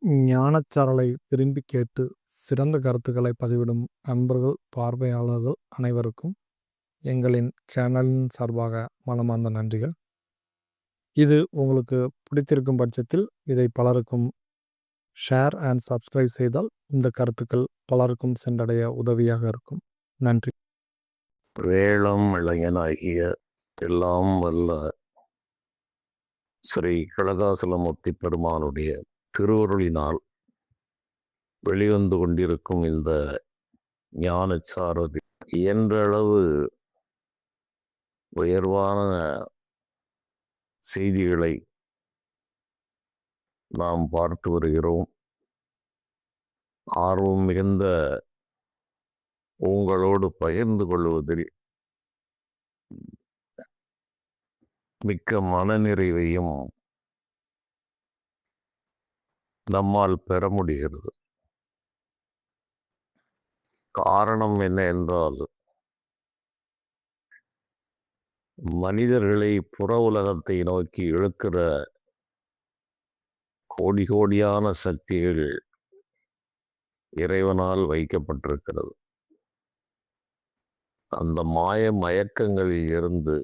ஞானச்சாரலை விரும்பி கேட்டு சிறந்த கருத்துக்களை பதிவிடும் நண்பர்கள், பார்வையாளர்கள் அனைவருக்கும் எங்களின் சேனலின் சார்பாக மனமார்ந்த நன்றிகள். இது உங்களுக்கு பிடித்திருக்கும் பட்சத்தில் இதை பலருக்கும் ஷேர் அண்ட் சப்ஸ்கிரைப் செய்தால் இந்த கருத்துக்கள் பலருக்கும் சென்றடைய உதவியாக இருக்கும். நன்றி. வேளம் இளைஞனாகிய எல்லாம் வல்ல ஸ்ரீ கனகாசலமூர்த்தி பெருமானுடைய திருவருளினால் வெளிவந்து கொண்டிருக்கும் இந்த ஞானச்சாரதி இயன்றளவு உயர்வான செய்திகளை நாம் பார்த்து வருகிறோம். ஆர்வம் மிகுந்த உங்களோடு பகிர்ந்து கொள்வதில் மிக்க மனநிறைவையும் நம்மால் பெற முடிகிறது. காரணம் என்ன என்றால், மனிதர்களை புற உலகத்தை நோக்கி இழுக்கிற கோடி கோடியான சக்திகள் இறைவனால் வைக்கப்பட்டிருக்கிறது. அந்த மாய மயக்கங்களில் இருந்து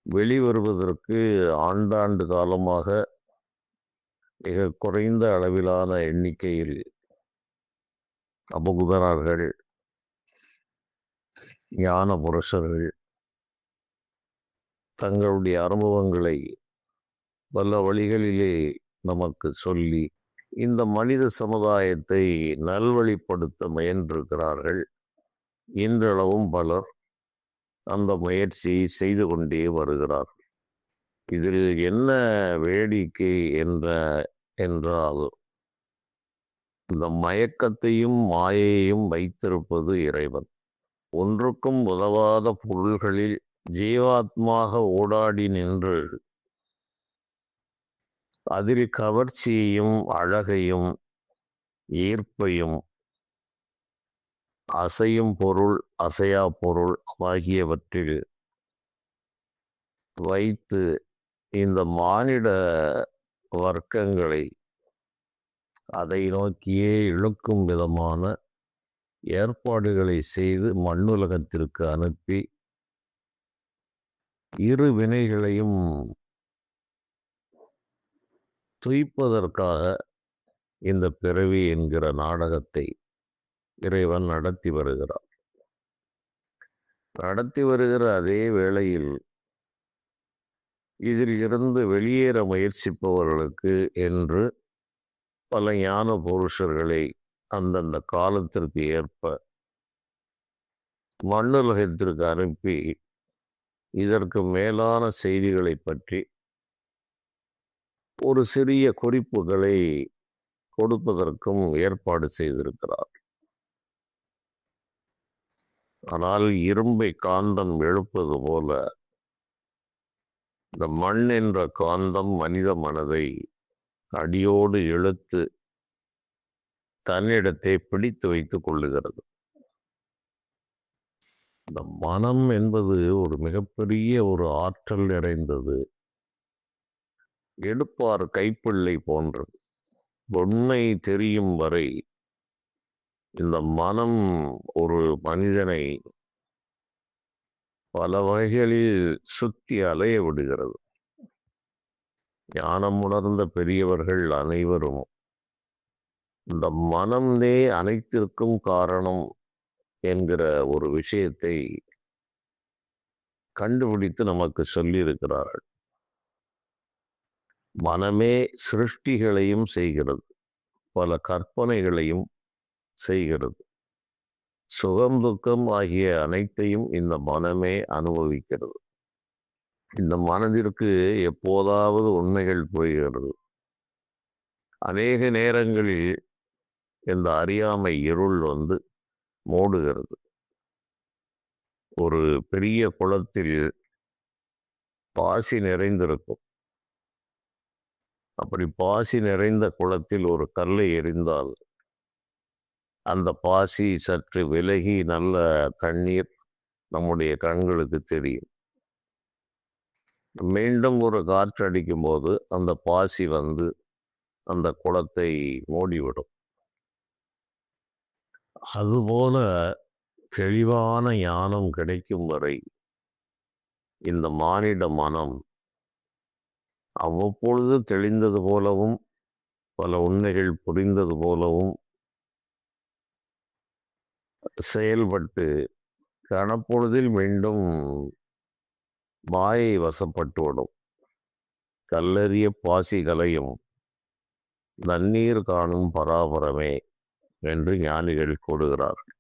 வெளிவருவதற்கு ஆண்டாண்டு காலமாக மிக குறைந்த அளவிலான எண்ணிக்கையில் அபகுதரார்கள், ஞான புருஷர்கள் தங்களுடைய அனுபவங்களை பல வழிகளிலே நமக்கு சொல்லி இந்த மனித சமுதாயத்தை நல்வழிப்படுத்த முயன்றிருக்கிறார்கள். இன்றளவும் பலர் அந்த முயற்சியை செய்து கொண்டே வருகிறார். இதில் என்ன வேடிக்கை என்றால், இந்த மயக்கத்தையும் மாயையும் வைத்திருப்பது இறைவன். ஒன்றுக்கும் உதவாத பொருள்களில் ஜீவாத்மாக ஓடாடி நின்று அதில் கவர்ச்சியையும் அழகையும் ஈர்ப்பையும் அசையும் பொருள் அசையா பொருள் ஆகியவற்றில் வைத்து இந்த மானிட வர்க்கங்களை அதை நோக்கியே இழுக்கும் விதமான ஏற்பாடுகளை செய்து மண்ணுலகத்திற்கு அனுப்பி இரு வினைகளையும் துய்ப்பதற்காக இந்த பிறவி என்கிற நாடகத்தை இறைவன் நடத்தி வருகிற அதே வேளையில் இதில் இருந்து வெளியேற முயற்சிப்பவர்களுக்கு என்று பல ஞான புருஷர்களை அந்தந்த காலத்திற்கு ஏற்ப மண்ணுலகத்திற்கு அனுப்பி இதற்கு மேலான செய்திகளை பற்றி ஒரு சிறிய குறிப்புகளை கொடுப்பதற்கும் ஏற்பாடு செய்திருக்கிறார். ஆனால் இரும்பை காந்தம் எழுப்பது போல இந்த மண் என்ற காந்தம் மனித மனதை அடியோடு இழுத்து தன்னிடத்தை பிடித்து வைத்துக் கொள்ளுகிறது. இந்த மனம் என்பது ஒரு மிகப்பெரிய ஒரு ஆற்றல் நிறைந்தது. எடுப்பார் கைப்பிள்ளை போன்றது. உண்மை தெரியும் வரை இந்த மனம் ஒரு மனிதனை பல வகைகளில் சுத்தி அலைய விடுகிறது. ஞானம் உணர்ந்த பெரியவர்கள் அனைவரும் இந்த மனம்தே அனைத்திற்கும் காரணம் என்கிற ஒரு விஷயத்தை கண்டுபிடித்து நமக்கு சொல்லியிருக்கிறார்கள். மனமே சிருஷ்டிகளையும் செய்கிறது, பல கற்பனைகளையும் செய்கிறது. சுகம் துக்கம் ஆகிய அனைத்தையும் இந்த மனமே அனுபவிக்கிறது. இந்த மனதிற்கு எப்போதாவது உண்மைகள் புரிகிறது. அநேக நேரங்களில் இந்த அறியாமை இருள் வந்து மூடுகிறது. ஒரு பெரிய குளத்தில் பாசி நிறைந்திருக்கும். அப்படி பாசி நிறைந்த குளத்தில் ஒரு கல்லை எறிந்தால் அந்த பாசி சற்று விலகி நல்ல தண்ணீர் நம்முடைய கண்களுக்கு தெரியும். மீண்டும் ஒரு காற்று அடிக்கும் போது அந்த பாசி வந்து அந்த குளத்தை மூடிவிடும். அதுபோல தெளிவான ஞானம் கிடைக்கும் வரை இந்த மானிட மனம் அவ்வப்பொழுது தெளிந்தது போலவும் பல உண்மைகள் புரிந்தது போலவும் செயல்பட்டு கணப்பொழுதில் மீண்டும் மாயை வசப்பட்டுவிடும். கல்லறிய பாசி கலையும் நன்னீர் காணும் பராபரமே என்று ஞானிகள் கூறுகிறார்கள்.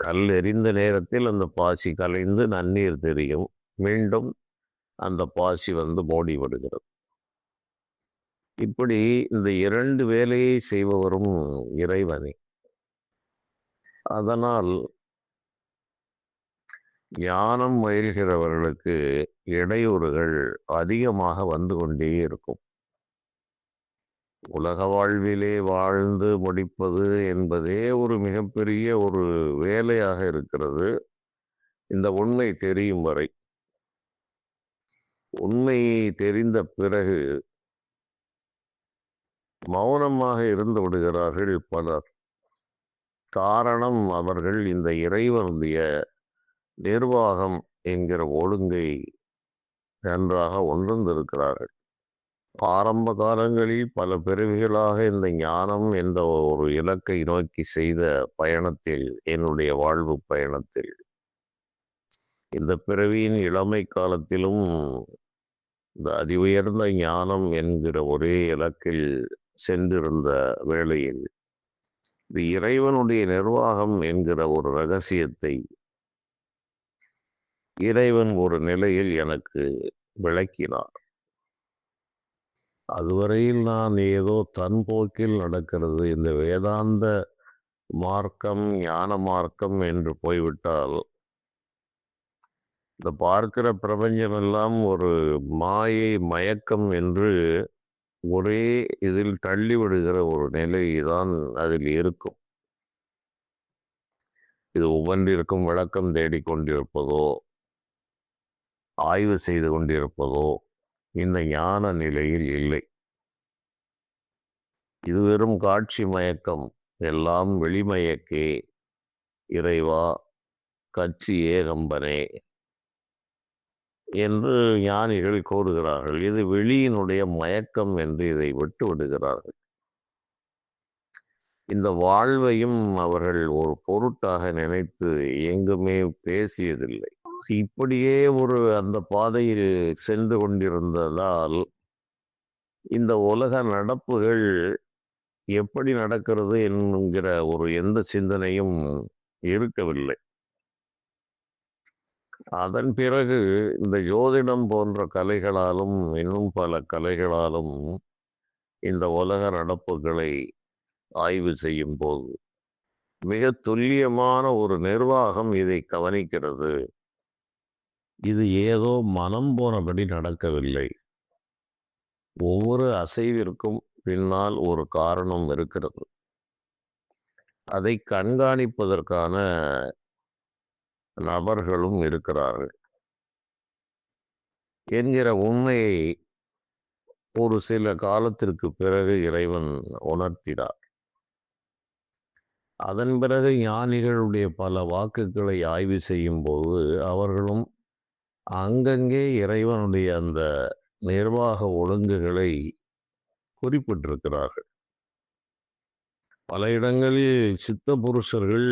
கல் எறிந்த நேரத்தில் அந்த பாசி கலைந்து நன்னீர் தெரியும், மீண்டும் அந்த பாசி மூடி விடுகிறது. இப்படி இந்த இரண்டு வேலையை செய்பவரும் இறைவனே. அதனால் ஞானம் பயில்கிறவர்களுக்கு இடையூறுகள் அதிகமாக வந்து கொண்டே இருக்கும். உலக வாழ்விலே வாழ்ந்து முடிப்பது என்பதே ஒரு மிகப்பெரிய ஒரு வேலையாக இருக்கிறது, இந்த உண்மை தெரியும் வரை. உண்மை தெரிந்த பிறகு மௌனமாக இருந்து விடுகிறார்கள் பலர். காரணம், அவர்கள் இந்த இறைவனுடைய நிர்வாகம் என்கிற ஒழுங்கை நன்றாக உணர்ந்திருக்கிறார்கள். ஆரம்ப காலங்களில் பல பிறவிகளாக இந்த ஞானம் என்ற ஒரு இலக்கை நோக்கி செய்த பயணத்தில், என்னுடைய வாழ்வு பயணத்தில், இந்த பிறவியின் இளமை காலத்திலும் இந்த அதி உயர்ந்த ஞானம் என்கிற ஒரே இலக்கில் சென்றிருந்த வேளையில் இது இறைவனுடைய நிர்வாகம் என்கிற ஒரு ரகசியத்தை இறைவன் ஒரு நிலையில் எனக்கு விளக்கினார். அதுவரையில் நான் ஏதோ தன் போக்கில் நடக்கிறது, இந்த வேதாந்த மார்க்கம் ஞான மார்க்கம் என்று போய்விட்டால் இந்த பார்க்கிற பிரபஞ்சமெல்லாம் ஒரு மாயை மயக்கம் என்று ஒரே இதில் தள்ளிவிடுகிற ஒரு நிலைதான் அதில் இருக்கும். இது ஒவ்வொன்றிற்கும் விளக்கம் தேடிக்கொண்டிருப்பதோ ஆய்வு செய்து கொண்டிருப்பதோ இந்த ஞான நிலையில் இல்லை. இது வெறும் காட்சி மயக்கம், எல்லாம் வெளிமயக்கே, இறைவா கட்சி ஏகம்பனே என்று ஞானிகள் கூறுகிறார்கள். இது வெளியினுடைய மயக்கம் என்று இதை விட்டு விடுகிறார்கள். இந்த வாழ்வையும் அவர்கள் ஒரு பொருட்டாக நினைத்து எங்குமே பேசியதில்லை. இப்படியே ஒரு அந்த பாதையில் சென்று கொண்டிருந்ததால் இந்த உலக நடப்புகள் எப்படி நடக்கிறது என்கிற ஒரு எந்த சிந்தனையும் இருக்கவில்லை. அதன் பிறகு இந்த ஜோதிடம் போன்ற கலைகளாலும் இன்னும் பல கலைகளாலும் இந்த உலக நடப்புகளை ஆய்வு செய்யும் போது மிக துல்லியமான ஒரு நிர்வாகம் இதை கவனிக்கிறது. இது ஏதோ மனம் போனபடி நடக்கவில்லை. ஒவ்வொரு அசைவிற்கும் பின்னால் ஒரு காரணம் இருக்கிறது. அதை கண்காணிப்பதற்கான நபர்களும் இருக்கிறார்கள் என்கிற உண்மையை ஒரு சில காலத்திற்கு பிறகு இறைவன் உணர்த்தினார். அதன் பிறகு ஞானிகளுடைய பல வாக்குகளை ஆய்வு செய்யும் போது அவர்களும் அங்கங்கே இறைவனுடைய அந்த நிர்வாக ஒழுங்குகளை குறிப்பிட்டிருக்கிறார்கள். பல இடங்களில் சித்த புருஷர்கள்,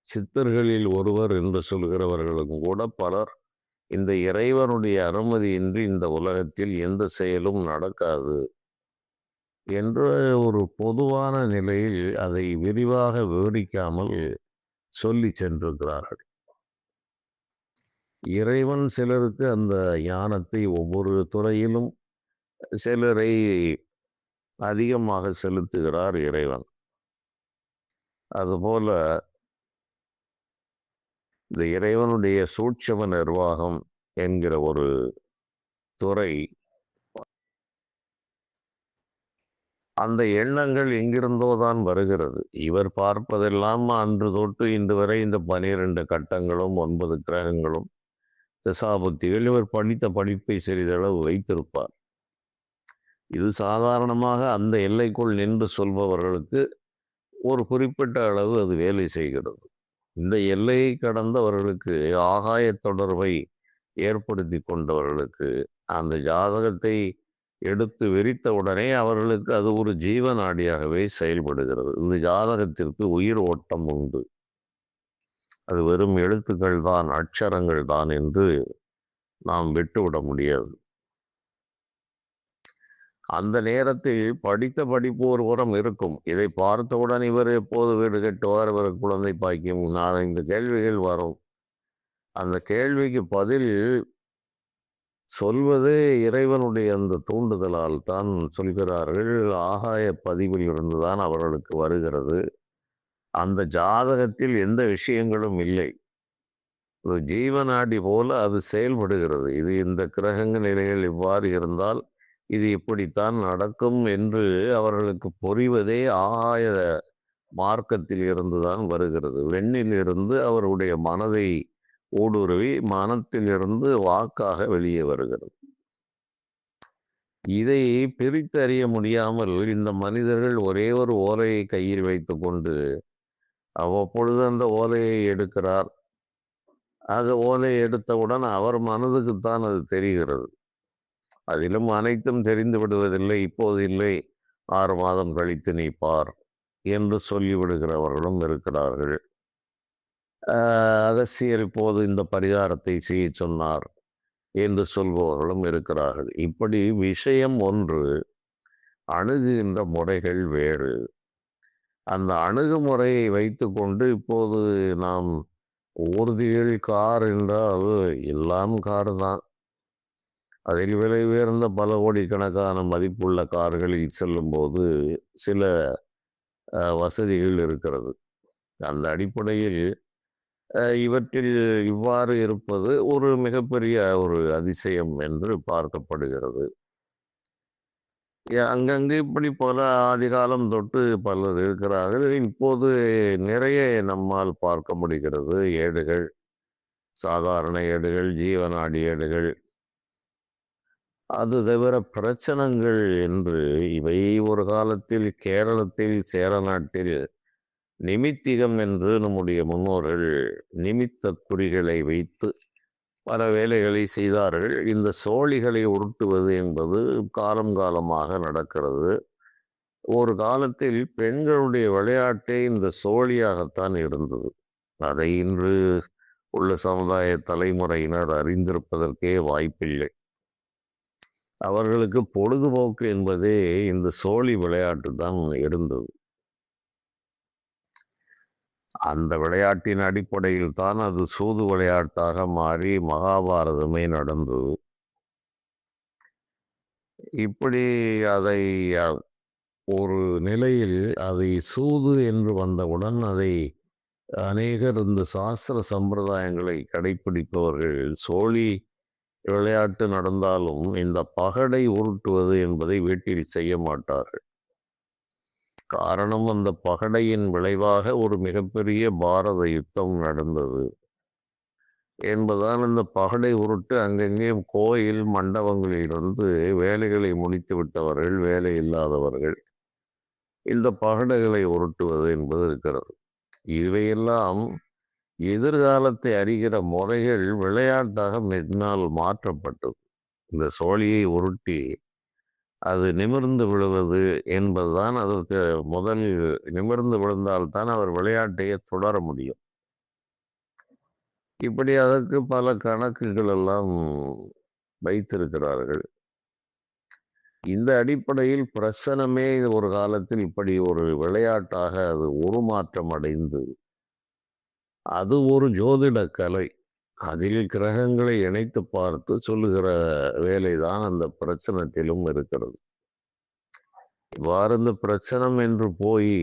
சித்தர்களில் ஒருவர் என்று சொல்கிறவர்களும் கூட பலர் இந்த இறைவனுடைய அனுமதியின்றி இந்த உலகத்தில் எந்த செயலும் நடக்காது என்ற ஒரு பொதுவான நிலையில் அதை விரிவாக விவரிக்காமல் சொல்லி சென்றிருக்கிறார்கள். இறைவன் சிலருக்கு அந்த ஞானத்தை ஒவ்வொரு துறையிலும் சிலரை அதிகமாக செலுத்துகிறார் இறைவன். அதுபோல இந்த இறைவனுடைய சூட்சம நிர்வாகம் என்கிற ஒரு துறை, அந்த எண்ணங்கள் எங்கிருந்தோ தான் வருகிறது. இவர் பார்ப்பதெல்லாம் அன்று தொட்டு இன்று வரை இந்த 12 கட்டங்களும் 9 கிரகங்களும் தசாபுத்திகள், இவர் படித்த படிப்பை சிறிதளவு வைத்திருப்பார். இது சாதாரணமாக அந்த எல்லைக்குள் நின்று சொல்பவர்களுக்கு ஒரு குறிப்பிட்ட அளவு அது வேலை செய்கிறது. இந்த எல்லையை கடந்தவர்களுக்கு, ஆகாய தொடர்பை ஏற்படுத்தி கொண்டவர்களுக்கு, அந்த ஜாதகத்தை எடுத்து விரித்த உடனே அவர்களுக்கு அது ஒரு ஜீவ நாடியாகவே செயல்படுகிறது. இந்த ஜாதகத்திற்கு உயிர் ஓட்டம் உண்டு. அது வெறும் எழுத்துக்கள் தான், அட்சரங்கள் தான் என்று நாம் விட்டுவிட முடியாது. அந்த நேரத்தில் படித்த படிப்பு ஒரு புறம் இருக்கும். இதை பார்த்தவுடன் இவர் எப்போது வீடு கட்டுவார், இவருக்கு குழந்தை பாக்கியம், 4, 5 கேள்விகள் வரும். அந்த கேள்விக்கு பதில் சொல்வதே இறைவனுடைய அந்த தூண்டுதலால் தான் சொல்கிறார்கள். ஆகாய பதிவில் இருந்து தான் அவர்களுக்கு வருகிறது. அந்த ஜாதகத்தில் எந்த விஷயங்களும் இல்லை. ஒரு ஜீவநாடி போல அது செயல்படுகிறது. இது இந்த கிரகங்க நிலைகள் இவ்வாறு இருந்தால் இது இப்படித்தான் நடக்கும் என்று அவர்களுக்கு புரிவதே ஆகாய மார்க்கத்தில் இருந்துதான் வருகிறது. வெண்ணில் இருந்து அவருடைய மனதை ஊடுருவி மனத்திலிருந்து வாக்காக வெளியே வருகிறது. இதை பிரித்தறிய முடியாமல் இந்த மனிதர்கள் ஒரே ஒரு ஓலையை கையில் வைத்துக்கொண்டு அவ்வப்பொழுது அந்த ஓலையை எடுக்கிறார். அந்த ஓலையை எடுத்தவுடன் அவர் மனதுக்குத்தான் அது தெரிகிறது. அதிலும் அனைத்தும் தெரிந்து விடுவதில்லை. இப்போது இல்லை, 6 மாதம் கழித்து நீ பார் என்று சொல்லிவிடுகிறவர்களும் இருக்கிறார்கள். அகஸ்தியர் இப்போது இந்த பரிகாரத்தை செய்யச் சொன்னார் என்று சொல்பவர்களும் இருக்கிறார்கள். இப்படி விஷயம் ஒன்று, அணுகுகின்ற முறைகள் வேறு. அந்த அணுகுமுறையை வைத்துக்கொண்டு இப்போது நாம் ஊர்தியில் கார் என்றால் எல்லாம் கார் தான். அதில் விலை உயர்ந்த பல கோடிக்கணக்கான மதிப்புள்ள கார்களில் செல்லும்போது சில வசதிகள் இருக்கிறது. அந்த அடிப்படையில் இவற்றில் இவ்வாறு இருப்பது ஒரு மிகப்பெரிய ஒரு அதிசயம் என்று பார்க்கப்படுகிறது. அங்கங்கு இப்படி பல ஆதிகாலம் தொட்டு பலர் இருக்கிறார்கள். இப்போது நிறைய நம்மால் பார்க்க முடிகிறது. ஏடுகள், சாதாரண ஏடுகள், ஜீவநாடி ஏடுகள், அது தவிர பிரச்சனங்கள் என்று இவை ஒரு காலத்தில் கேரளத்தில், சேர நாட்டில் நிமித்திகம் என்று நம்முடைய முன்னோர்கள் நிமித்த குறிகளை வைத்து பல வேலைகளை செய்தார்கள். இந்த சோழிகளை உருட்டுவது என்பது காலம் காலமாக நடக்கிறது. ஒரு காலத்தில் பெண்களுடைய விளையாட்டே இந்த சோழியாகத்தான் இருந்தது. அதை இன்று உள்ள சமுதாய தலைமுறையினர் அறிந்திருப்பதற்கே வாய்ப்பில்லை. அவர்களுக்கு பொழுதுபோக்கு என்பதே இந்த சோழி விளையாட்டு தான் இருந்தது. அந்த விளையாட்டின் அடிப்படையில் தான் அது சூது விளையாட்டாக மாறி மகாபாரதமே நடந்தது. இப்படி அதை ஒரு நிலையில் அதை சூது என்று வந்தவுடன் அதை அநேகர் இந்த சாஸ்திர சம்பிரதாயங்களை கடைப்பிடிப்பவர்கள் சோழி விளையாட்டு நடந்தாலும் இந்த பகடை உருட்டுவது என்பதை வீட்டில் செய்ய மாட்டார்கள். காரணம், அந்த பகடையின் விளைவாக ஒரு மிகப்பெரிய பாரத யுத்தம் நடந்தது என்பதால் இந்த பகடை உருட்டு அங்கங்கே கோயில் மண்டபங்களிலிருந்து வேலைகளை முடித்து விட்டவர்கள், வேலை இல்லாதவர்கள் இந்த பகடைகளை உருட்டுவது என்பது இருக்கிறது. இவையெல்லாம் எதிர்காலத்தை அறிகிற முறைகள் விளையாட்டாக பின்னால் மாற்றப்பட்டது. இந்த சோழியை உருட்டி அது நிமிர்ந்து விழுவது என்பதுதான் அதற்கு முதலில். நிமிர்ந்து விழுந்தால்தான் அவர் விளையாட்டையே தொடர முடியும். இப்படி அதற்கு பல கணக்குகள் எல்லாம் வைத்திருக்கிறார்கள். இந்த அடிப்படையில் பிரசனமே ஒரு காலத்தில் இப்படி ஒரு விளையாட்டாக அது உருமாற்றம் அடைந்து அது ஒரு ஜோதிட கலை. அதில் கிரகங்களை இணைத்து பார்த்து சொல்லுகிற வேலைதான் அந்த பிரச்சனத்திலும் இருக்கிறது. இவ்வாறு இந்த பிரச்சனம் என்று போய்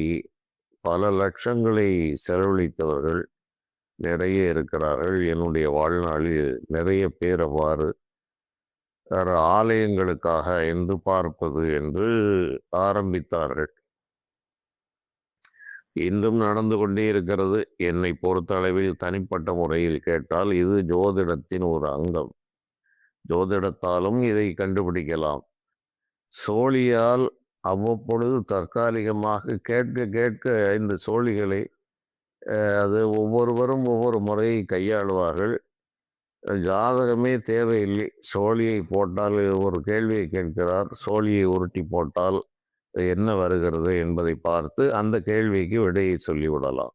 பல லட்சங்களை செலவழித்தவர்கள் நிறைய இருக்கிறார்கள். என்னுடைய வாழ்நாளில் நிறைய பேர் அவ்வாறு ஆலயங்களுக்காக என்று பார்ப்பது என்று ஆரம்பித்தார்கள். இன்றும் நடந்து கொண்டே இருக்கிறது. என்னை பொறுத்த அளவில் தனிப்பட்ட முறையில் கேட்டால் இது ஜோதிடத்தின் ஒரு அங்கம். ஜோதிடத்தாலும் இதை கண்டுபிடிக்கலாம். சோழியால் அவ்வப்பொழுது தற்காலிகமாக கேட்க கேட்க இந்த சோழிகளை அது ஒவ்வொருவரும் ஒவ்வொரு முறையை கையாளுவார்கள். ஜாதகமே தேவையில்லை. சோழியை போட்டால் ஒரு கேள்வியை கேட்கிறார். சோழியை உருட்டி போட்டால் என்ன வருகிறது என்பதை பார்த்து அந்த கேள்விக்கு விடையை சொல்லிவிடலாம்.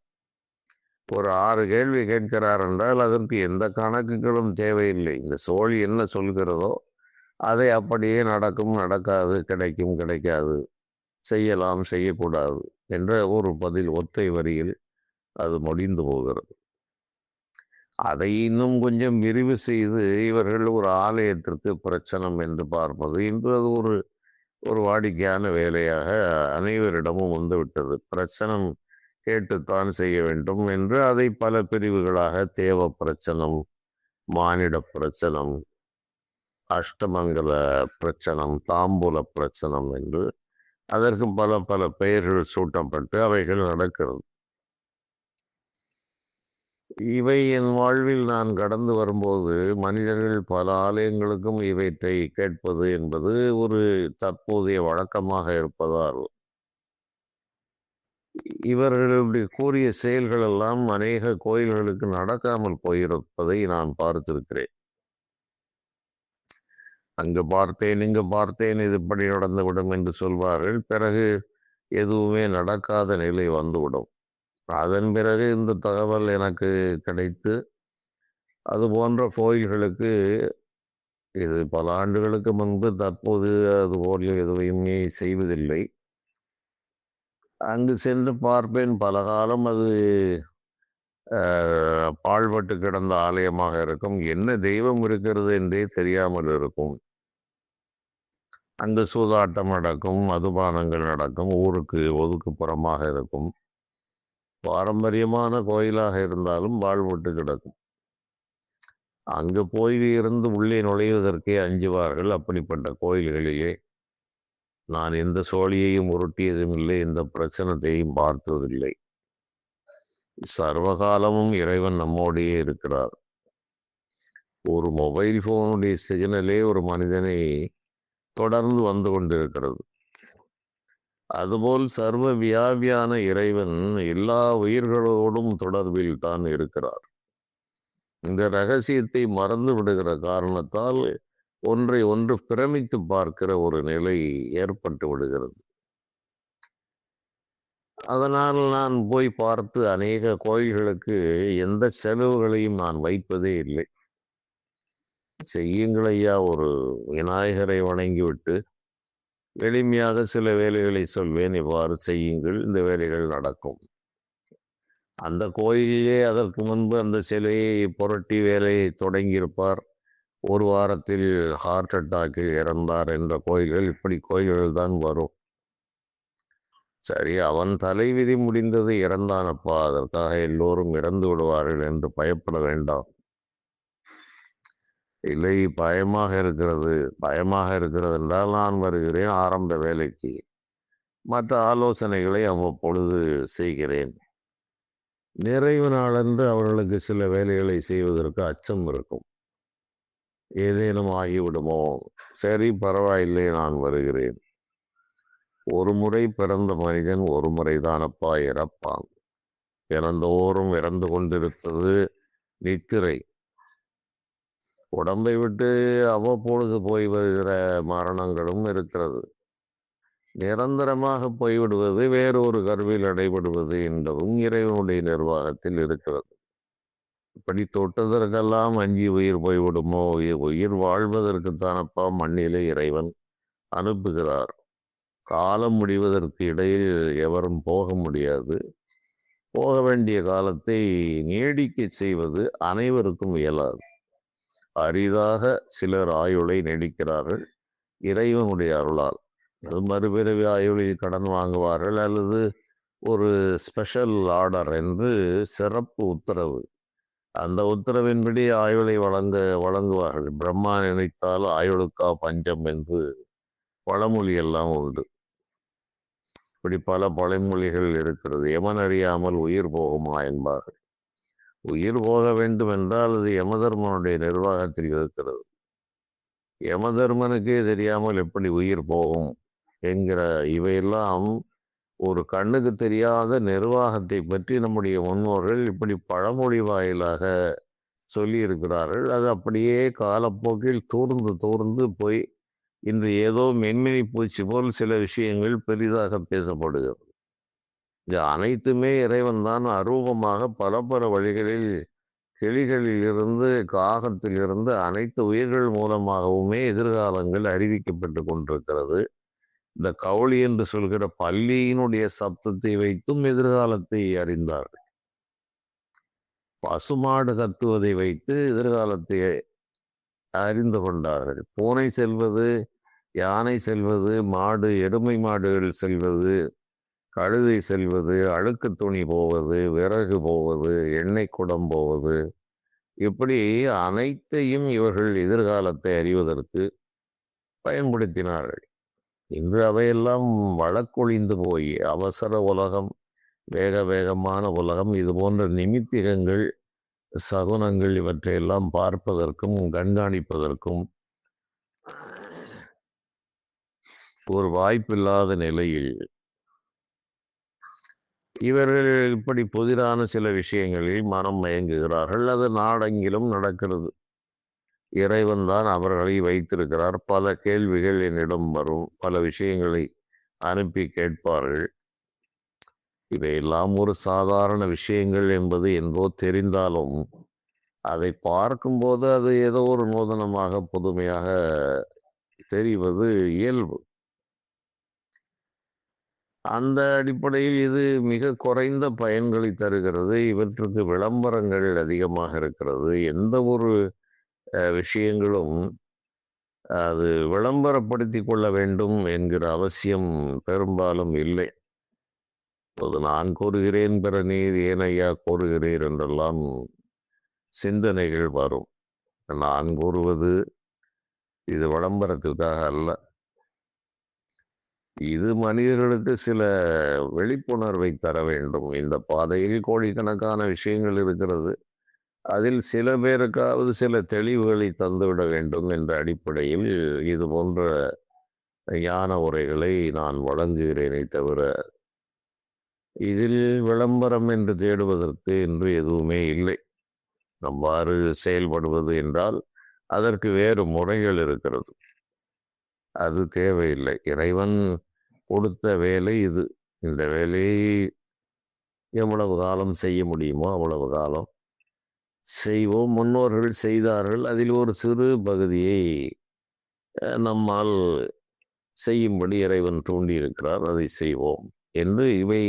ஒரு 6 கேள்வி கேட்கிறார் என்றால் அதற்கு எந்த கணக்குகளும் தேவையில்லை. இந்த சோழி என்ன சொல்கிறதோ அதை அப்படியே நடக்கும், நடக்காது, கிடைக்கும், கிடைக்காது, செய்யலாம், செய்யக்கூடாது என்ற ஒரு பதில் ஒற்றை வரியில் அது முடிந்து போகிறது. அதை இன்னும் கொஞ்சம் விரிவு செய்து இவர்கள் ஒரு ஆலயத்திற்கு பிரச்சனம் என்று பார்ப்பது இன்று அது ஒரு ஒரு வாடிக்கையான வேலையாக அனைவரிடமும் வந்துவிட்டது. பிரச்சனம் கேட்டுத்தான் செய்ய வேண்டும் என்று அதை பல பிரிவுகளாக தேவ பிரச்சனம், மானிட பிரச்சனம், அஷ்டமங்கல பிரச்சனம், தாம்பூல பிரச்சனம் என்று அதற்கு பல பல பெயர்கள் சூட்டப்பட்டு அவைகள் நடக்கிறது. இவை என் வாழ்வில் நான் கடந்து வரும்போது மனிதர்கள் பல ஆலயங்களுக்கும் இவற்றை கேட்பது என்பது ஒரு தற்போதைய வழக்கமாக இருப்பதால் இவர்களுடைய கூறிய செயல்கள் எல்லாம் அநேக கோயில்களுக்கு நடக்காமல் போயிருப்பதை நான் பார்த்திருக்கிறேன். அங்கு பார்த்தேன், இங்கு பார்த்தேன், இது இப்படி நடந்துவிடும் என்று சொல்வார்கள். பிறகு எதுவுமே நடக்காத நிலை வந்துவிடும். அதன் பிறகு இந்த தகவல் எனக்கு கிடைத்து அது போன்ற கோயில்களுக்கு இது பல ஆண்டுகளுக்கு முன்பு, தற்போது அதுபோல் எதுவுமே செய்வதில்லை. அங்கு சென்று பார்ப்பேன். பல காலம் அது பாழ்பட்டு கிடந்த ஆலயமாக இருக்கும். என்ன தெய்வம் இருக்கிறது என்றே தெரியாமல் இருக்கும். அங்கு சூதாட்டம் நடக்கும், மதுபானங்கள் நடக்கும், ஊருக்கு ஒதுக்குப்புறமாக இருக்கும். பாரம்பரியமான கோயிலாக இருந்தாலும் பாழ்பட்டு கிடக்கும். அங்கு போய் இருந்து உள்ளே நுழைவதற்கே அஞ்சுவார்கள். அப்படிப்பட்ட கோயில்களிலே நான் எந்த சோழியையும் உருட்டியதும் இல்லை, எந்த பிரச்சனத்தையும் பார்த்ததில்லை. சர்வகாலமும் இறைவன் நம்மோடையே இருக்கிறார். ஒரு மொபைல் போனுடைய சிக்னலே ஒரு மனிதனை தொடர்ந்து வந்து கொண்டிருக்கிறது. அதுபோல் சர்வ வியாபியான இறைவன் எல்லா உயிர்களோடும் தொடர்பில் தான் இருக்கிறார். இந்த ரகசியத்தை மறந்து விடுகிற காரணத்தால் ஒன்றை ஒன்று பிரமித்து பார்க்கிற ஒரு நிலை ஏற்பட்டு விடுகிறது. அதனால் நான் போய் பார்த்து அநேக கோயில்களுக்கு எந்த செலவுகளையும் நான் வைப்பதே இல்லை. செய்யுங்கள் ஐயா, ஒரு விநாயகரை வணங்கிவிட்டு எளிமையாக சில வேலைகளை சொல்வேன். இவ்வாறு செய்யுங்கள், இந்த வேலைகள் நடக்கும். அந்த கோயிலிலே அதற்கு முன்பு அந்த சிலையை புரட்டி வேலையை தொடங்கியிருப்பார். ஒரு வாரத்தில் ஹார்ட் அட்டாக்கில் இறந்தார் என்ற கோயில்கள், இப்படி கோயில்கள் தான் வரும். சரி, அவன் தலைவிதி முடிந்தது, இறந்தானப்பா, அதற்காக எல்லோரும் இறந்து விடுவார்கள் என்று பயப்பட வேண்டாம். இல்லை, பயமாக இருக்கிறது என்றால் நான் வருகிறேன் ஆரம்ப வேலைக்கு. மற்ற ஆலோசனைகளை அவ்வப்பொழுது செய்கிறேன். நிறைவு நாளன்று அவர்களுக்கு சில வேலைகளை செய்வதற்கு அச்சம் இருக்கும். ஏதேனும் ஆகிவிடுமோ? சரி, பரவாயில்லை, நான் வருகிறேன். ஒரு முறை பிறந்த மனிதன் ஒரு முறைதானப்பா இறப்பான். இறந்தோறும் இறந்து கொண்டிருப்பது நித்திரை. உடம்பை விட்டு அவ்வப்பொழுது போய் வருகிற மரணங்களும் இருக்கிறது. நிரந்தரமாக போய்விடுவது, வேறொரு கருவில் அடைபடுவது என்பதும் இறைவனுடைய நிர்வாகத்தில் இருக்கிறது. இப்படி தொட்டதற்கெல்லாம் அஞ்சி உயிர் போய்விடுமோ? உயிர் வாழ்வதற்குத்தானப்பா மண்ணிலே இறைவன் அனுப்புகிறார். காலம் முடிவதற்கு இடையில் எவரும் போக முடியாது. போக வேண்டிய காலத்தை நீடிக்க செய்வது அனைவருக்கும் இயலாது. அரிதாக சிலர் ஆயுளை நீடிக்கிறார்கள் இறைவனுடைய அருளால். மறுபிறவி ஆயுளில் கடன் வாங்குவார்கள், அல்லது ஒரு ஸ்பெஷல் ஆர்டர் என்று சிறப்பு உத்தரவு, அந்த உத்தரவின்படி ஆயுளை வழங்குவார்கள். பிரம்மா நினைத்தால் ஆயுளுக்கா பஞ்சம் என்று பழமொழி எல்லாம் உண்டு. இப்படி பல பழமொழிகள் இருக்கிறது. எமன் அறியாமல் உயிர் போகுமா என்பார்கள். உயிர் போக வேண்டும் என்றால் அது யமதர்மனுடைய நிர்வாகத்தில் இருக்கிறது. யமதர்மனுக்கே தெரியாமல் எப்படி உயிர் போகும் என்கிற இவையெல்லாம் ஒரு கண்ணுக்கு தெரியாத நிர்வாகத்தை பற்றி நம்முடைய முன்னோர்கள் இப்படி பழமொழி வாயிலாக சொல்லியிருக்கிறார்கள். அது அப்படியே காலப்போக்கில் தூர்ந்து தூர்ந்து போய் இன்று ஏதோ மென்மினி பூச்சி போல் சில விஷயங்கள் பெரிதாக பேசப்படுகிறது. இது அனைத்துமே இறைவன் தான் அரூபமாக பல பல வழிகளில் கிளிகளிலிருந்து காகத்திலிருந்து அனைத்து உயிர்கள் மூலமாகவுமே எதிர்காலங்கள் அறிவிக்கப்பட்டு கொண்டிருக்கிறது. இந்த கவுளி என்று சொல்கிற பல்லியினுடைய சப்தத்தை வைத்தும் எதிர்காலத்தை அறிந்தார்கள். பசுமாடு கத்துவதை வைத்து எதிர்காலத்தை அறிந்து கொண்டார்கள். பூனை செல்வது, யானை செல்வது, மாடு எருமை மாடுகள் செல்வது, கழுதை செல்வது, அழுக்கு துணி போவது, விறகு போவது, எண்ணெய் குடம் போவது, இப்படி அனைத்தையும் இவர்கள் எதிர்காலத்தை அறிவதற்கு பயன்படுத்தினார்கள். இன்று அவையெல்லாம் வழக்கொழிந்து போய் அவசர உலகம், வேக வேகமான உலகம், இது போன்ற நிமித்திகங்கள், சகுனங்கள் இவற்றையெல்லாம் பார்ப்பதற்கும் கண்காணிப்பதற்கும் ஒரு வாய்ப்பில்லாத நிலையில் இவர்கள் இப்படி புதிரான சில விஷயங்களில் மனம் மயங்குகிறார்கள். அது நாடெங்கிலும் நடக்கிறது. இறைவன் தான் அவர்களை வைத்திருக்கிறார். பல கேள்விகள் என்னிடம் வரும். பல விஷயங்களை அனுப்பி கேட்பார்கள். இவையெல்லாம் ஒரு சாதாரண விஷயங்கள் என்பது என்போ தெரிந்தாலும் அதை பார்க்கும்போது அது ஏதோ ஒரு நூதனமாக புதுமையாக தெரிவது இயல்பு. அந்த அடிப்படையில் இது மிக குறைந்த பயன்களை தருகிறது. இவற்றுக்கு விளம்பரங்கள் அதிகமாக இருக்கிறது. எந்த ஒரு விஷயங்களும் அது விளம்பரப்படுத்தி கொள்ள வேண்டும் என்கிற அவசியம் பெரும்பாலும் இல்லை. இப்போது நான் கூறுகிறேன், பிற நீர் ஏனையா கூறுகிறீர் என்றெல்லாம் சிந்தனைகள் வரும். நான் கூறுவது இது விளம்பரத்திற்காக அல்ல. இது மனிதர்களுக்கு சில விழிப்புணர்வை தர வேண்டும். இந்த பாதையில் கோடிக்கணக்கான விஷயங்கள் இருக்கிறது. அதில் சில பேருக்காவது சில தெளிவுகளை தந்துவிட வேண்டும் என்ற அடிப்படையில் இது போன்ற ஞான உரைகளை நான் வழங்குகிறேனே தவிர இதில் விளம்பரம் என்று தேடுவதற்கு என்று எதுவுமே இல்லை. அவ்வாறு செயல்படுவது என்றால் அதற்கு வேறு முறைகள் இருக்கிறது. அது தேவையில்லை. இறைவன் கொடுத்த வேலை இது. இந்த வேலையை எவ்வளவு காலம் செய்ய முடியுமோ அவ்வளவு காலம் செய்வோம். முன்னோர்கள் செய்தார்கள். அதில் ஒரு சிறு பகுதியை நம்மால் செய்யும்படி இறைவன் தூண்டியிருக்கிறார். அதை செய்வோம் என்று இவை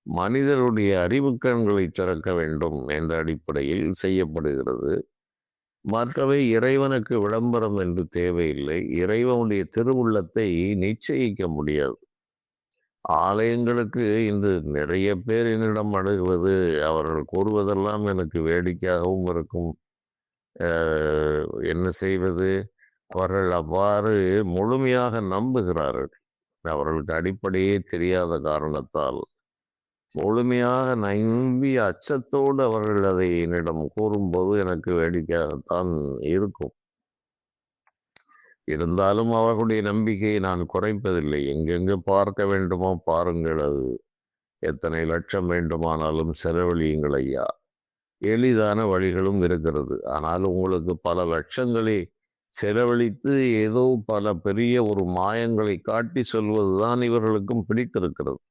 மனிதருடைய அறிவுக்கண்களை திறக்க வேண்டும் என்ற அடிப்படையில் செய்யப்படுகிறது. மற்றவை இறைவனுக்கு விளம்பரம் என்று தேவையில்லை. இறைவனுடைய திருவுள்ளத்தை நிச்சயிக்க முடியாது. ஆலயங்களுக்கு இன்று நிறைய பேர் என்னிடம் அணுகுவது, அவர்கள் கூறுவதெல்லாம் எனக்கு வேடிக்கையாகவும் இருக்கும். என்ன செய்வது? அவர்கள் அவ்வாறு முழுமையாக நம்புகிறார்கள். அவர்களுக்கு அடிப்படையே தெரியாத காரணத்தால் முழுமையாக நம்பி அச்சத்தோடு அவர்கள் அதை என்னிடம் கூறும்போது எனக்கு வேடிக்கையாகத்தான் இருக்கும். இருந்தாலும் அவர்களுடைய நம்பிக்கையை நான் குறைப்பதில்லை. எங்கெங்கு பார்க்க வேண்டுமோ பாருங்கள். அது எத்தனை லட்சம் வேண்டுமானாலும் செலவழியுங்கள் ஐயா. எளிதான வழிகளும் இருக்கிறது. ஆனால் உங்களுக்கு பல லட்சங்களை செலவழித்து ஏதோ பல பெரிய ஒரு மாயங்களை காட்டி சொல்வதுதான் இவர்களுக்கும் பிடித்திருக்கிறது.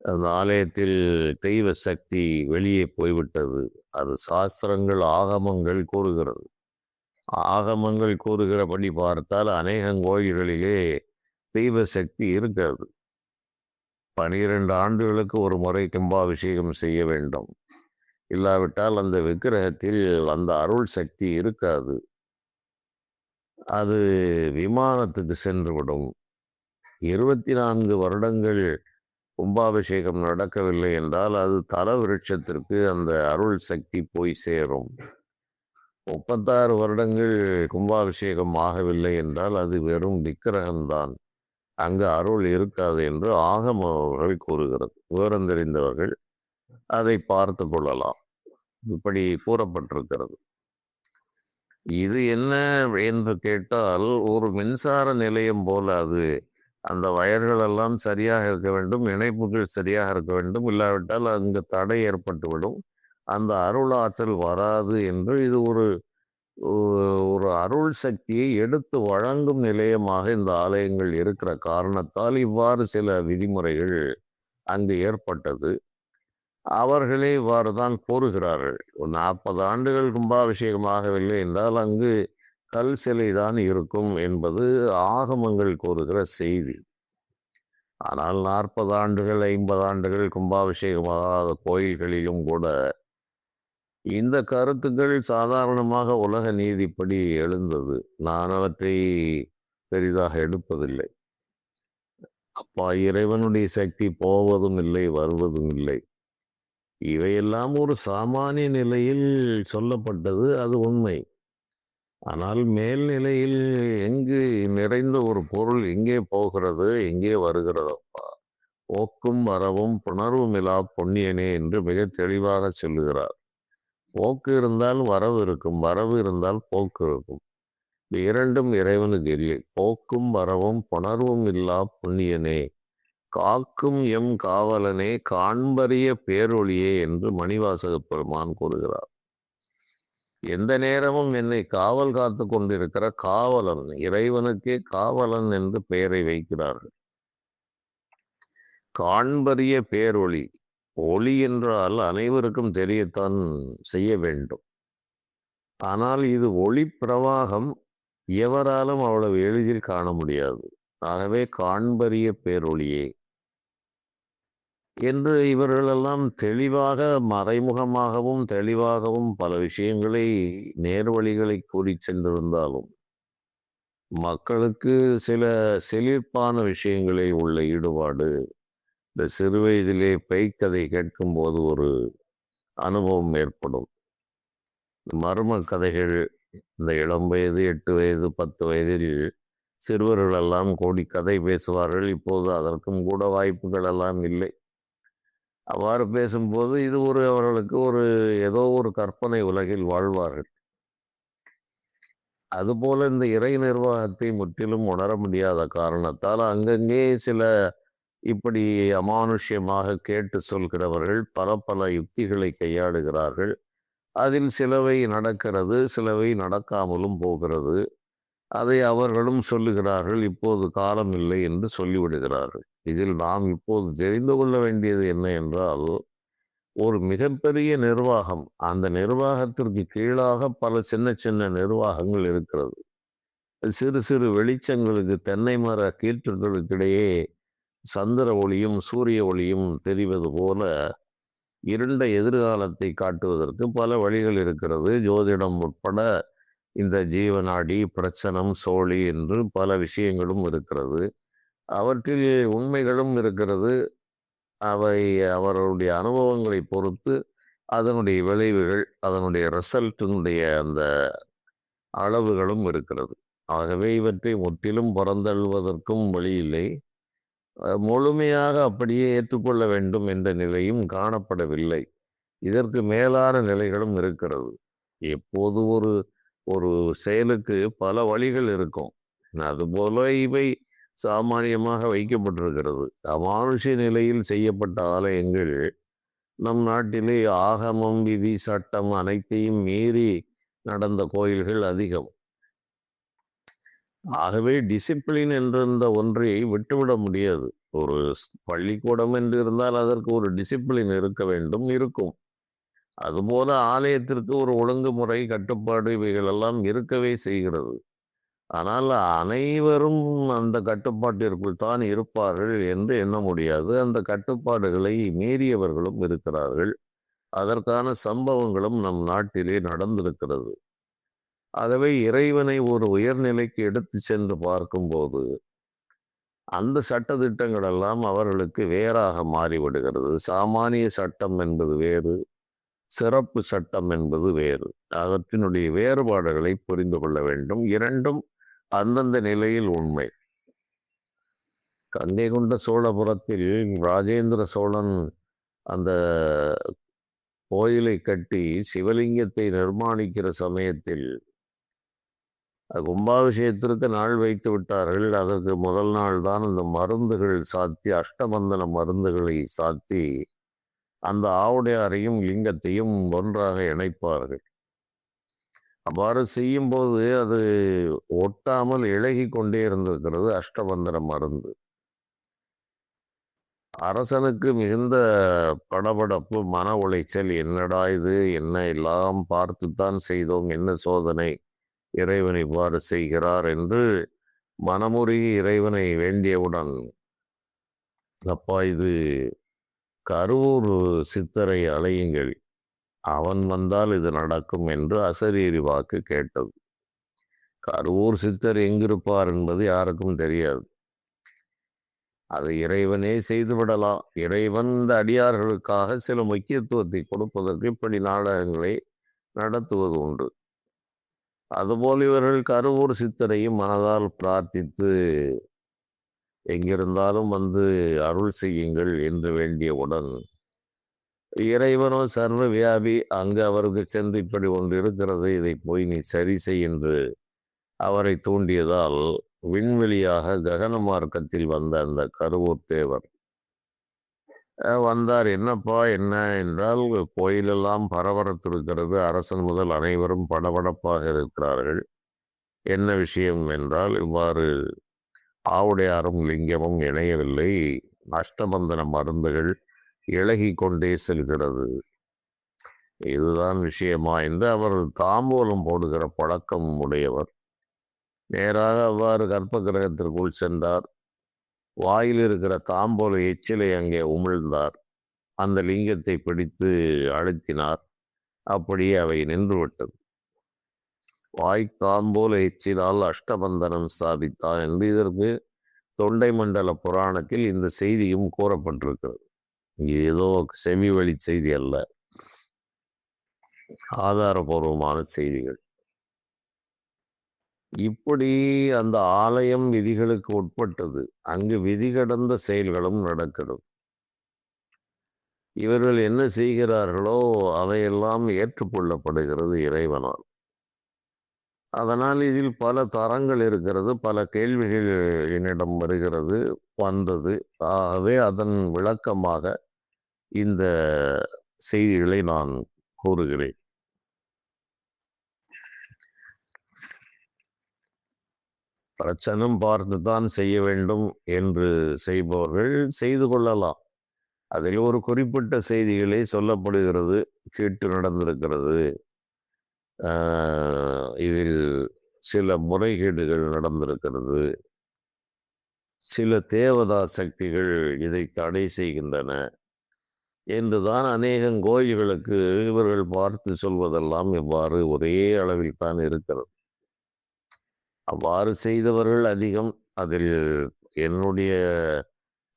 அந்த ஆலயத்தில் தெய்வ சக்தி வெளியே போய்விட்டது. அது சாஸ்திரங்கள், ஆகமங்கள் கூறுகிறது. ஆகமங்கள் கூறுகிறபடி பார்த்தால் அநேக கோயில்களிலே தெய்வ சக்தி இருக்காது. 12 ஆண்டுகளுக்கு ஒரு முறை கும்பாபிஷேகம் செய்ய வேண்டும். இல்லாவிட்டால் அந்த விக்கிரகத்தில் அந்த அருள் சக்தி இருக்காது. அது விமானத்துக்கு சென்றுவிடும். 24 வருடங்கள் கும்பாபிஷேகம் நடக்கவில்லை என்றால் அது தல விருட்சத்திற்கு அந்த அருள் சக்தி போய் சேரும். 36 வருடங்கள் கும்பாபிஷேகம் ஆகவில்லை என்றால் அது வெறும் விக்கிரகம்தான், அங்கு அருள் இருக்காது என்று ஆகமங்கள் கூறுகிறது. விவரம் தெரிந்தவர்கள் அதை பார்த்து கொள்ளலாம். இப்படி கூறப்பட்டிருக்கிறது. இது என்ன என்று கேட்டால், ஒரு மின்சார நிலையம் போல அது. அந்த வயர்கள் எல்லாம் சரியாக இருக்க வேண்டும். இணைப்புகள் சரியாக இருக்க வேண்டும். இல்லாவிட்டால் அங்கு தடை ஏற்பட்டுவிடும். அந்த அருள் ஆற்றல் வராது என்று இது ஒரு ஒரு அருள் சக்தியை எடுத்து வழங்கும் நிலையமாக இந்த ஆலயங்கள் இருக்கிற காரணத்தால் இவ்வாறு சில விதிமுறைகள் அங்கு ஏற்பட்டது. அவர்களே இவ்வாறு தான் கூறுகிறார்கள். ஒரு 40 ஆண்டுகள் கும்பாபிஷேகம் ஆகவில்லை என்றால் அங்கு கல் சிலை தான் இருக்கும் என்பது ஆகமங்கள் கூறுகிற செய்தி. ஆனால் 40 ஆண்டுகள் 50 ஆண்டுகள் கும்பாபிஷேகமாகாத கோயில்களிலும் கூட இந்த கருத்துக்கள் சாதாரணமாக உலக நீதிப்படி எழுந்தது. நான் அவற்றை பெரிதாக எடுப்பதில்லை. அப்பா இறைவனுடைய சக்தி போவதும் இல்லை, வருவதும் இல்லை. இவையெல்லாம் ஒரு சாமானிய நிலையில் சொல்லப்பட்டது, அது உண்மை. ஆனால் மேல்நிலையில் எங்கு நிறைந்த ஒரு பொருள் எங்கே போகிறது, எங்கே வருகிறதப்பா? போக்கும் வரவும் புணர்வுமிலா பொன்னியனே என்று மிகத் தெளிவாக சொல்லுகிறார். போக்கு இருந்தால் வரவு இருக்கும், வரவு இருந்தால் போக்கு இருக்கும். இந்த இரண்டும் இறைவனுக்கு இல்லை. போக்கும் வரவும் புணர்வும் இல்லா புண்ணியனே, காக்கும் எம் காவலனே, காண்பரிய பேரொளியே என்று மணிவாசகப் பெருமான் கூறுகிறார். எந்த நேரமும் என்னை காவல் காத்து கொண்டிருக்கிற காவலன், இறைவனுக்கே காவலன் என்று பெயரை வைக்கிறார்கள். காண்பரிய பேரொளி. ஒளி என்றால் அனைவருக்கும் தெரியத்தான் செய்ய வேண்டும். ஆனால் இது ஒளி பிரவாகம், எவராலும் அவ்வளவு எளிதில் காண முடியாது. ஆகவே காண்பரிய பேரொளியே என்று இவர்களெல்லாம் தெளிவாக மறைமுகமாகவும் தெளிவாகவும் பல விஷயங்களை நேர்வழிகளை கூறி சென்றிருந்தாலும் மக்களுக்கு சில செழிப்பான விஷயங்களில் உள்ள ஈடுபாடு, இந்த சிறு வயதிலே பேய்க்கதை கேட்கும்போது ஒரு அனுபவம் ஏற்படும். மர்ம கதைகள், இந்த இளம் வயது 8 வயது 10 வயதில் சிறுவர்கள் எல்லாம் கூடி கதை பேசுவார்கள். இப்போது அதற்கும் கூட வாய்ப்புகள் எல்லாம் இல்லை. அவ்வாறு பேசும்போது இது அவர்களுக்கு ஏதோ ஒரு கற்பனை உலகில் வாழ்வார்கள். அதுபோல இந்த இறை நிர்வாகத்தை முற்றிலும் உணர முடியாத காரணத்தால் அங்கங்கே சில இப்படி அமானுஷ்யமாக கேட்டு சொல்கிறவர்கள் பல பல யுக்திகளை கையாளுகிறார்கள். அதில் சிலவை நடக்கிறது, சிலவை நடக்காமலும் போகிறது. அதை அவர்களும் சொல்லுகிறார்கள், இப்போது காலம் இல்லை என்று சொல்லிவிடுகிறார்கள். இதில் நாம் இப்போது தெரிந்து கொள்ள வேண்டியது என்ன என்றால், ஒரு மிகப்பெரிய நிர்வாகம், அந்த நிர்வாகத்திற்கு கீழாக பல சின்ன சின்ன நிர்வாகங்கள் இருக்கிறது. சிறு சிறு வெளிச்சங்களுக்கு, தென்னை மர கீற்றுகளுக்கிடையே சந்திர ஒளியும் சூரிய ஒளியும் தெரிவது போல இருண்ட எதிர்காலத்தை காட்டுவதற்கு பல வழிகள் இருக்கிறது. ஜோதிடம் உட்பட இந்த ஜீவநாடி, பிரச்சனம், சோழி என்று பல விஷயங்களும் இருக்கிறது. அவற்றில் உண்மைகளும் இருக்கிறது. அவை அவர்களுடைய அனுபவங்களை பொறுத்து அதனுடைய விளைவுகள், அதனுடைய ரிசல்ட்டினுடைய அந்த அளவுகளும் இருக்கிறது. ஆகவே இவற்றை முற்றிலும் புறந்தள்ளுவதற்கும் வழியில்லை. முழுமையாக அப்படியே ஏற்றுக்கொள்ள வேண்டும் என்ற நிலையும் காணப்படவில்லை. இதற்கு மேலான நிலைகளும் இருக்கிறது. எப்போது ஒரு ஒரு செயலுக்கு பல வழிகள் இருக்கும். அதுபோல இவை சாமானியமாக வைக்கப்பட்டிருக்கிறது. அமானுஷ்ய நிலையில் செய்யப்பட்ட ஆலயங்கள் நம் நாட்டிலே ஆகமம், விதி, சட்டம் அனைத்தையும் மீறி நடந்த கோயில்கள் அதிகம். ஆகவே டிசிப்ளின் என்ற ஒன்றை விட்டுவிட முடியாது. ஒரு பள்ளிக்கூடம் என்று இருந்தால் அதற்கு ஒரு டிசிப்ளின் இருக்க வேண்டும், இருக்கும். அதுபோல ஆலயத்திற்கு ஒரு ஒழுங்குமுறை, கட்டுப்பாடு இவைகளெல்லாம் இருக்கவே செய்கிறது. ஆனால் அனைவரும் அந்த கட்டுப்பாட்டிற்குள் தான் இருப்பார்கள் என்று எண்ண முடியாது. அந்த கட்டுப்பாடுகளை மீறியவர்களும் இருக்கிறார்கள். அதற்கான சம்பவங்களும் நம் நாட்டிலே நடந்திருக்கிறது. ஆகவே இறைவனை ஒரு உயர்நிலைக்கு எடுத்து சென்று பார்க்கும்போது அந்த சட்டதிட்டங்கள் எல்லாம் அவர்களுக்கு வேறாக மாறிவிடுகிறது. சாமானிய சட்டம் என்பது வேறு, சிறப்பு சட்டம் என்பது வேறு. அவற்றினுடைய வேறுபாடுகளை புரிந்து கொள்ள வேண்டும். இரண்டும் அந்தந்த நிலையில் உண்மை. கங்கை கொண்ட சோழபுரத்தில் ராஜேந்திர சோழன் அந்த கோயிலை கட்டி சிவலிங்கத்தை நிர்மாணிக்கிற சமயத்தில் கும்பாபிஷேகத்திற்கு நாள் வைத்து விட்டார்கள். அதற்கு முதல் நாள் தான் இந்த மருந்துகள் சாத்தி, அஷ்டபந்தன மருந்துகளை சாத்தி அந்த ஆவுடையாரையும் லிங்கத்தையும் ஒன்றாக இணைப்பார்கள். அவ்வாறு செய்யும்போது அது ஒட்டாமல் இளகி கொண்டே இருந்திருக்கிறது அஷ்டபந்தன மருந்து. அரசனுக்கு மிகுந்த படபடப்பு, மன உளைச்சல். என்னடா இது, என்ன எல்லாம் பார்த்துத்தான் செய்தோம், என்ன சோதனை, இறைவன் இவ்வாறு செய்கிறார் என்று மனமுருகி இறைவனை வேண்டியவுடன், அப்பா இது கருவூர் சித்தரை அழையுங்கள், அவன் வந்தால் இது நடக்கும் என்று அசரீரி வாக்கு கேட்டது. கருவூர் சித்தர் எங்கிருப்பார் என்பது யாருக்கும் தெரியாது. அது இறைவனே செய்துவிடலாம். இறைவன் இந்த அடியார்களுக்காக சில முக்கியத்துவத்தை கொடுப்பதற்கு இப்படி நாடகங்களை நடத்துவது உண்டு. அதுபோல் இவர்கள் கருவூர் சித்தரையும் மனதால் பிரார்த்தித்து, எங்கிருந்தாலும் வந்து அருள் செய்யுங்கள் என்று வேண்டியவுடன், இறைவனோ சர்வ வியாபி, அங்கு அவருக்கு சென்று இப்படி ஒன்று இருக்கிறது, இதை போய் நீ சரி செய் என்று அவரை தூண்டியதால் விண்வெளியாக ககன மார்க்கத்தில் வந்த அந்த கருவூர் தேவர் வந்தார். என்னப்பா என்ன என்றால், கோயிலெல்லாம் பரபரத்து இருக்கிறது, அரசன் முதல் அனைவரும் படபடப்பாக இருக்கிறார்கள். என்ன விஷயம் என்றால், இவ்வாறு ஆவுடையாரும் லிங்கமும் இணையவில்லை, அஷ்டபந்தன மருந்துகள் இளகி கொண்டே செல்கிறது, இதுதான் விஷயமா என்று அவர் தாம்பூலம் போடுகிற பழக்கம் உடையவர். நேராக அவ்வாறு கற்ப கிரகத்திற்குள் சென்றார். வாயில் இருக்கிற தாம்பூல எச்சிலை அங்கே உமிழ்ந்தார். அந்த லிங்கத்தை பிடித்து அழுத்தினார். அப்படியே அவை நின்றுவிட்டது. தாம்பூல எச்சிலால் அஷ்டபந்தனம் ஸ்தாபித்தான் என்று இதற்கு தொண்டை மண்டல புராணத்தில் இந்த செய்தியும் கூறப்பட்டிருக்கிறது. ஏதோ செவி வழி செய்தி அல்ல, ஆதாரபூர்வமான செய்திகள். இப்படி அந்த ஆலயம் விதிகளுக்கு உட்பட்டது. அங்கு விதி கடந்த செயல்களும் நடக்கிறது. இவர்கள் என்ன செய்கிறார்களோ அவையெல்லாம் ஏற்றுக்கொள்ளப்படுகிறது இறைவனால். அதனால் இதில் பல தரங்கள் இருக்கிறது, பல கேள்விகள் என்னிடம் வருகிறது, வந்தது. ஆகவே அதன் விளக்கமாக இந்த செய்திகளை நான் கூறுகிறேன். பிரச்சனம் பார்த்துத்தான் செய்ய வேண்டும் என்று செய்பவர்கள் செய்து கொள்ளலாம். அதில் ஒரு குறிப்பிட்ட செய்திகளே சொல்லப்படுகிறது. சீட்டு நடந்திருக்கிறது, இதில் சில முறைகேடுகள் நடந்திருக்கிறது, சில தேவதா சக்திகள் இதை தடை செய்கின்றன என்றுதான் அநேகம் கோயில்களுக்கு இவர்கள் பார்த்து சொல்வதெல்லாம் இவ்வாறு ஒரே அளவில் தான் இருக்கிறது. அவ்வாறு செய்தவர்கள் அதிகம். அதில் என்னுடைய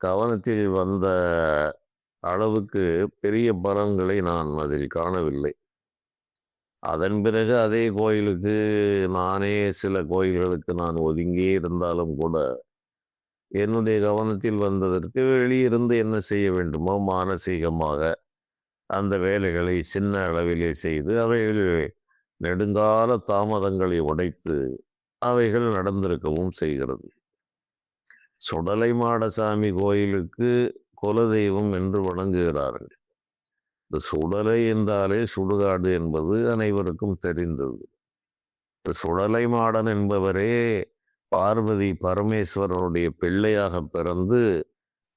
கவனத்தில் வந்த அளவுக்கு பெரிய பலன்களை நான் அதில் காணவில்லை. அதன் பிறகு அதே கோயிலுக்கு நானே சில கோயில்களுக்கு நான் ஒதுங்கியே இருந்தாலும் கூட என்னுடைய கவனத்தில் வந்ததற்கு வெளியிருந்து என்ன செய்ய வேண்டுமோ மானசீகமாக அந்த வேலைகளை சின்ன அளவிலே செய்து அவைகள் நெடுங்கால தாமதங்களை உடைத்து அவைகள் நடந்திருக்கவும் செய்கிறது. சுடலை மாடசாமி கோயிலுக்கு குலதெய்வம் என்று வணங்குகிறார்கள். இந்த சுடலை என்றாலே சுடுகாடு என்பது அனைவருக்கும் தெரிந்தது. சுடலை மாடன் என்பவரே பார்வதி பரமேஸ்வரனுடைய பிள்ளையாக பிறந்து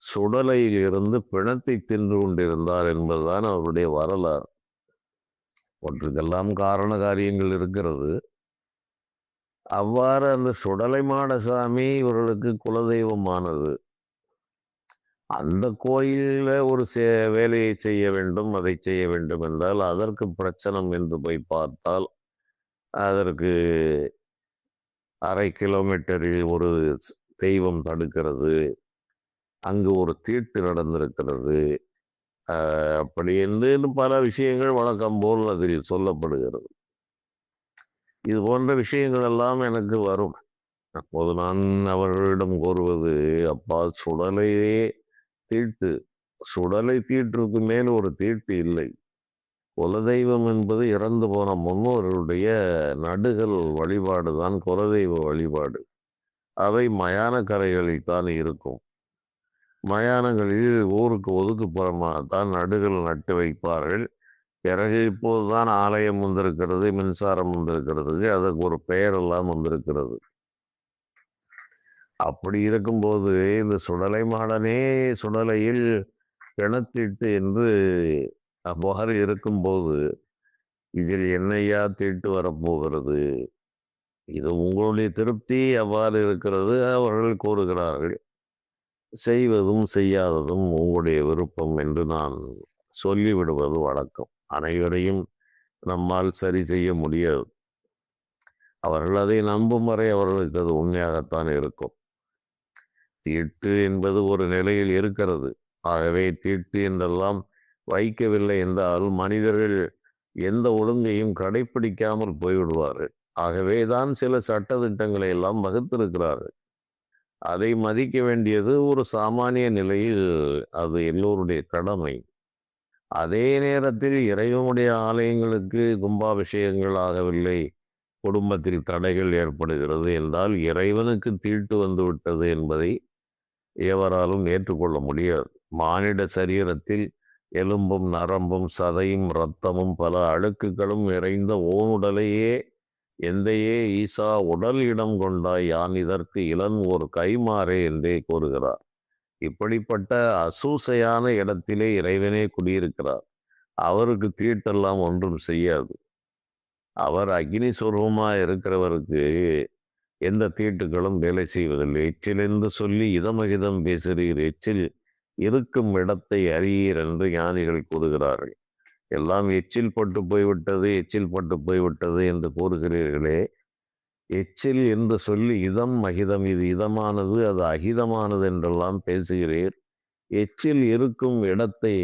சுடலையில் இருந்து பிணத்தை தின்று கொண்டிருந்தார் என்பதுதான் அவருடைய வரலாறு. ஒன்றுக்கெல்லாம் காரண காரியங்கள் இருக்கிறது. அவ்வாறு அந்த சுடலை மாடசாமி இவர்களுக்கு குலதெய்வமானது. அந்த கோயிலில் ஒரு வேலையை செய்ய வேண்டும், அதை செய்ய வேண்டும் என்றால் அதற்கு பிரச்சனம் என்று போய் பார்த்தால் அதற்கு அரை கிலோமீட்டரில் ஒரு தெய்வம் தடுக்கிறது, அங்கு ஒரு தீட்டு நடந்திருக்கிறது, அப்படி என்று பல விஷயங்கள் வழக்கம் போல் அதில் சொல்லப்படுகிறது. இது போன்ற விஷயங்கள் எல்லாம் எனக்கு வரும். அப்போது நான் அவர்களிடம் கூறுவது, அப்பா சுடலையே தீட்டு, சுடலை தீட்டுக்கு மேல் ஒரு தீட்டு இல்லை. குலதெய்வம் என்பது இறந்து போன முன்னோர்களுடைய நடுகள் வழிபாடு தான் குலதெய்வ வழிபாடு. அவை மயான கரைகளில் தான் இருக்கும். மயானங்களில் ஊருக்கு ஒதுக்குப்புறமாகத்தான் நடுகள் நட்டு வைப்பார்கள். பிறகு இப்போதுதான் ஆலயம் வந்திருக்கிறது, மின்சாரம் வந்திருக்கிறது, அதுக்கு ஒரு பெயரெல்லாம் வந்திருக்கிறது. அப்படி இருக்கும்போது இந்த சுடலை மாடனே சுடலையில் கிணத்திட்டு என்று அவ்வாறு இருக்கும்போது இதில் என்னையா தீட்டு வரப்போகிறது? இது உங்களுடைய திருப்தி அவ்வாறு இருக்கிறது, அவர்கள் கூறுகிறார்கள். செய்வதும் செய்யாததும் உங்களுடைய விருப்பம் என்று நான் சொல்லிவிடுவது வழக்கம். அனைவரையும் நம்மால் சரி செய்ய முடியாது. அவர்கள் அதை நம்பும் வரை அவர்களுக்கு அது உண்மையாகத்தான் இருக்கும். தீட்டு என்பது ஒரு நிலையில் இருக்கிறது. ஆகவே தீட்டு என்றெல்லாம் வைக்கவில்லை என்றால் மனிதர்கள் எந்த ஒழுங்கையும் கடைப்பிடிக்காமல் போய்விடுவார்கள். ஆகவேதான் சில சட்டதிட்டங்களை எல்லாம் வகுத்திருக்கிறார்கள். அதை மதிக்க வேண்டியது ஒரு சாமானிய நிலையில் அது எல்லோருடைய கடமை. அதே நேரத்தில் இறைவனுடைய ஆலயங்களுக்கு கும்பாபிஷேகங்கள் ஆகவில்லை, குடும்பத்தில் தடைகள் ஏற்படுகிறது என்றால் இறைவனுக்கு தீட்டு வந்துவிட்டது என்பதை எவராலும் ஏற்றுக்கொள்ள முடியாது. மானிட சரீரத்தில் எலும்பும் நரம்பும் சதையும் இரத்தமும் பல அழுக்குகளும் நிறைந்த ஓனுடலையே எந்தையே ஈசா உடல் இடம் கொண்டாய் யான் இதற்கு இளன் ஓர் கைமாறே என்றே கூறுகிறார். இப்படிப்பட்ட அசூசையான இடத்திலே இறைவனே குடியிருக்கிறார். அவருக்கு தீட்டெல்லாம் ஒன்றும் செய்யாது. அவர் அக்னி சுரூபமாக இருக்கிறவருக்கு எந்த தீட்டுகளும் வேலை செய்வதில்லை. எச்சில் என்று சொல்லி இதமகிதம் பேசுகிறீர், எச்சில் இருக்கும் இடத்தை அறியீர் என்று ஞானிகள் கூறுகிறார்கள். எல்லாம் எச்சில் பட்டு போய்விட்டது, எச்சில் பட்டு போய்விட்டது என்று கூறுகிறீர்களே, எச்சில் என்று சொல்லி இதம் அகிதம், இது இதமானது அது அகிதமானது என்றெல்லாம் பேசுகிறீர். எச்சில் இருக்கும் இடத்தை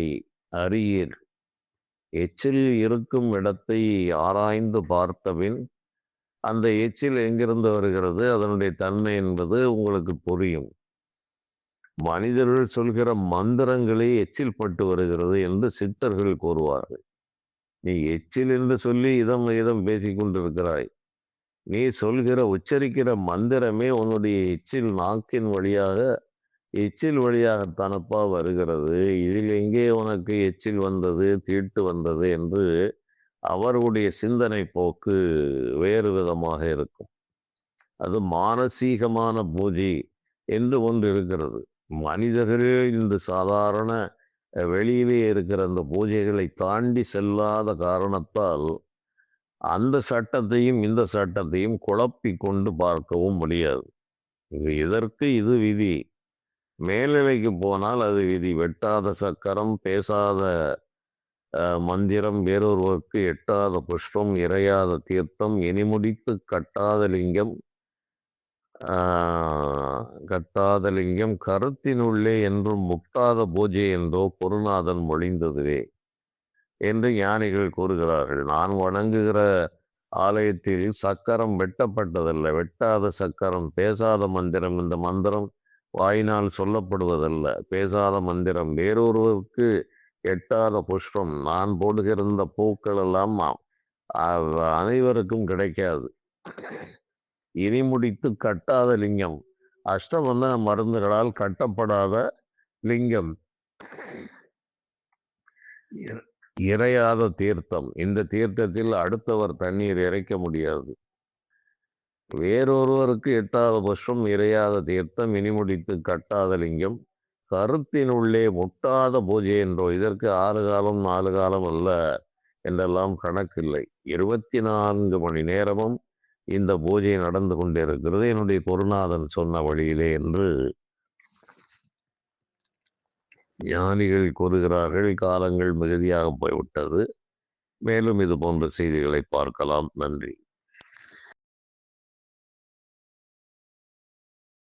அறியீர். எச்சில் இருக்கும் இடத்தை ஆராய்ந்து பார்த்தபின் அந்த எச்சில் எங்கிருந்து வருகிறது, அதனுடைய தன்மை என்பது உங்களுக்கு புரியும். மனிதர்கள் சொல்கிற மந்திரங்களே எச்சில் பட்டு வருகிறது என்று சித்தர்கள் கூறுவார்கள். நீ எச்சில் என்று சொல்லி இதம் இதம் பேசிக் கொண்டிருக்கிறாய். நீ சொல்கிற உச்சரிக்கிற மந்திரமே உன்னுடைய எச்சில் நாக்கின் வழியாக எச்சில் வழியாகத்தானப்பா வருகிறது. இதில் எங்கே உனக்கு எச்சில் வந்தது, தீட்டு வந்தது என்று அவர்களுடைய சிந்தனை போக்கு வேறு விதமாக இருக்கும். அது மானசீகமான பூஜை என்று ஒன்று இருக்கிறது. மனிதர்களே இந்த சாதாரண வெளியிலே இருக்கிற அந்த பூஜைகளை தாண்டி செல்லாத காரணத்தால் அந்த சட்டத்தையும் இந்த சட்டத்தையும் குழப்பி கொண்டு பார்க்கவும் முடியாது. இதற்கு இது விதி. மேல்நிலைக்கு போனால் அது விதி. வெட்டாத சக்கரம், பேசாத மந்திரம், வேறொருவருக்கு எட்டாத புஷ்பம், இறையாத தீர்த்தம், இனிமுடித்து கட்டாத லிங்கம், கட்டாத லிங்கம், கருத்தினுள்ளே என்றும் முட்டாத பூஜை என்றோ குருநாதன் மொழிந்ததுவே என்று ஞானிகள் கூறுகிறார்கள். நான் வணங்குகிற ஆலயத்தில் சக்கரம் வெட்டப்பட்டதல்ல, வெட்டாத சக்கரம், பேசாத மந்திரம். இந்த மந்திரம் வாயினால் சொல்லப்படுவதல்ல, பேசாத மந்திரம், வேறொருவருக்கு எட்டாத புஷ்பம். நான் போடுகிற இந்த பூக்கள் எல்லாம் அனைவருக்கும் கிடைக்காது. இனி முடித்து கட்டாத லிங்கம், அஷ்டமந்தன மருந்துகளால் கட்டப்படாத லிங்கம், இறையாத தீர்த்தம். இந்த தீர்த்தத்தில் அடுத்தவர் தண்ணீர் இறைக்க முடியாது. வேறொருவருக்கு எட்டாத புஷ்பம், இறையாத தீர்த்தம், இனிமுடித்து கட்டாத லிங்கம், கருத்தினுள்ளே முட்டாத பூஜை என்றோ. இதற்கு 6 காலம் 4 காலம் அல்ல என்றெல்லாம் கணக்கில்லை. 24 மணி நேரமும் இந்த பூஜை நடந்து கொண்டிருக்கிறது என்னுடைய குருநாதன் சொன்ன வழியிலே என்று ஞானிகள் கூறுகிறார்கள். காலங்கள் மிகுதியாக போய்விட்டது. மேலும் இது போன்ற செய்திகளை பார்க்கலாம். நன்றி.